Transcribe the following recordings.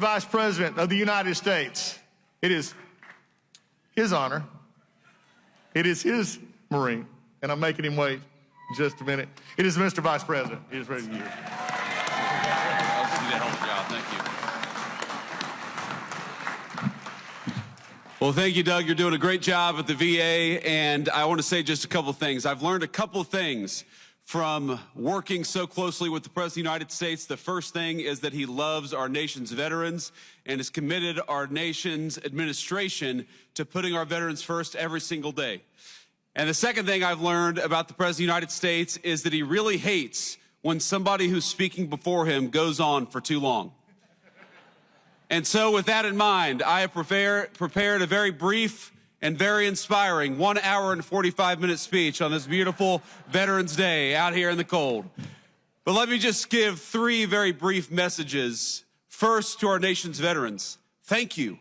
Vice President of the United States. It is his honor. It is his Marine. And I'm making him wait just a minute. It is Mr. Vice President. He is ready to use. Well, thank you, Doug. You're doing a great job at the VA, and I want to say just a couple of things. I've learned a couple of things from working so closely with the President of the United States. The first thing is that he loves our nation's veterans and has committed our nation's administration to putting our veterans first every single day. And the second thing I've learned about the President of the United States is that he really hates when somebody who's speaking before him goes on for too long. And so with that in mind, I have prepared a very brief and very inspiring 1 hour and 45-minute speech on this beautiful Veterans Day out here in the cold. But let me just give 3 very brief messages. First, to our nation's veterans, thank you.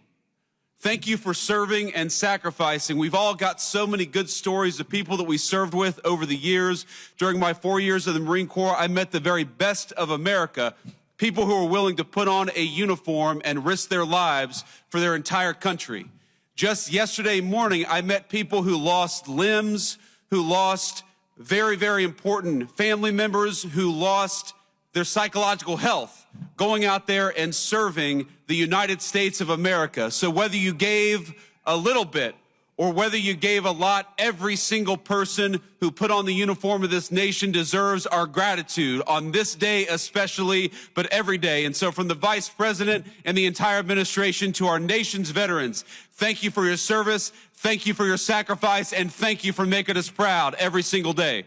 Thank you for serving and sacrificing. We've all got so many good stories of people that we served with over the years. During my 4 years of the Marine Corps, I met the very best of America. People who are willing to put on a uniform and risk their lives for their entire country. Just yesterday morning, I met people who lost limbs, who lost very, very important family members, who lost their psychological health, going out there and serving the United States of America. So whether you gave a little bit or whether you gave a lot, every single person who put on the uniform of this nation deserves our gratitude on this day especially, but every day. And so from the Vice President and the entire administration to our nation's veterans, thank you for your service, thank you for your sacrifice, and thank you for making us proud every single day.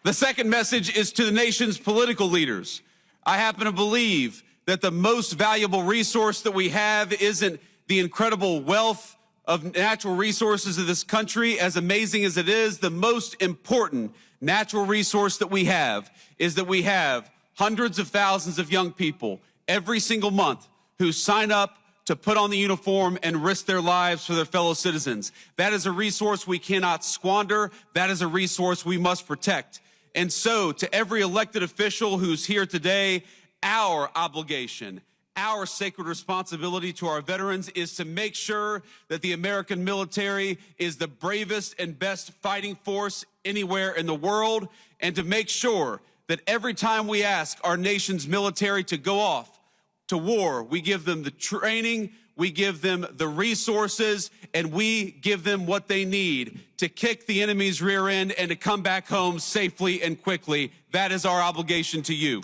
The second message is to the nation's political leaders. I happen to believe that the most valuable resource that we have isn't the incredible wealth of natural resources of this country, as amazing as it is. The most important natural resource that we have is that we have hundreds of thousands of young people every single month who sign up to put on the uniform and risk their lives for their fellow citizens. That is a resource we cannot squander. That is a resource we must protect. And so to every elected official who's here today, our obligation, our sacred responsibility to our veterans is to make sure that the American military is the bravest and best fighting force anywhere in the world, and to make sure that every time we ask our nation's military to go off to war, we give them the training, we give them the resources, and we give them what they need to kick the enemy's rear end and to come back home safely and quickly. That is our obligation to you.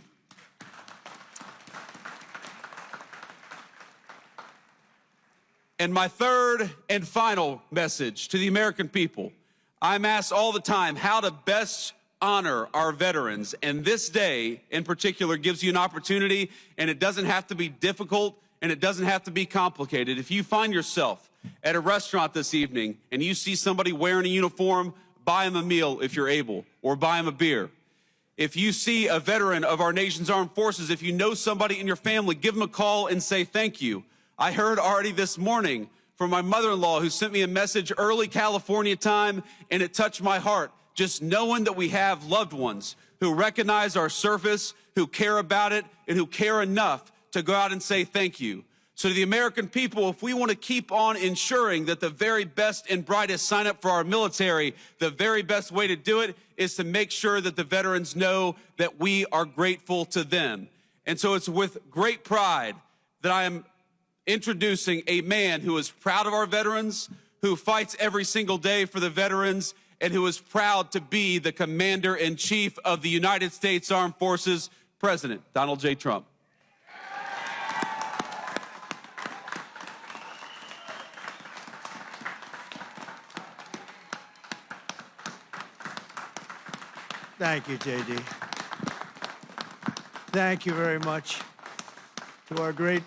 And my third and final message to the American people, I'm asked all the time how to best honor our veterans. And this day in particular gives you an opportunity, and it doesn't have to be difficult and it doesn't have to be complicated. If you find yourself at a restaurant this evening and you see somebody wearing a uniform, buy them a meal if you're able, or buy them a beer. If you see a veteran of our nation's armed forces, if you know somebody in your family, give them a call and say thank you. I heard already this morning from my mother-in-law who sent me a message early California time, and it touched my heart. Just knowing that we have loved ones who recognize our service, who care about it, and who care enough to go out and say thank you. So to the American people, if we want to keep on ensuring that the very best and brightest sign up for our military, the very best way to do it is to make sure that the veterans know that we are grateful to them. And so it's with great pride that I am introducing a man who is proud of our veterans, who fights every single day for the veterans, and who is proud to be the Commander-in-Chief of the United States Armed Forces, President Donald J. Trump. Thank you, J.D. Thank you very much to our great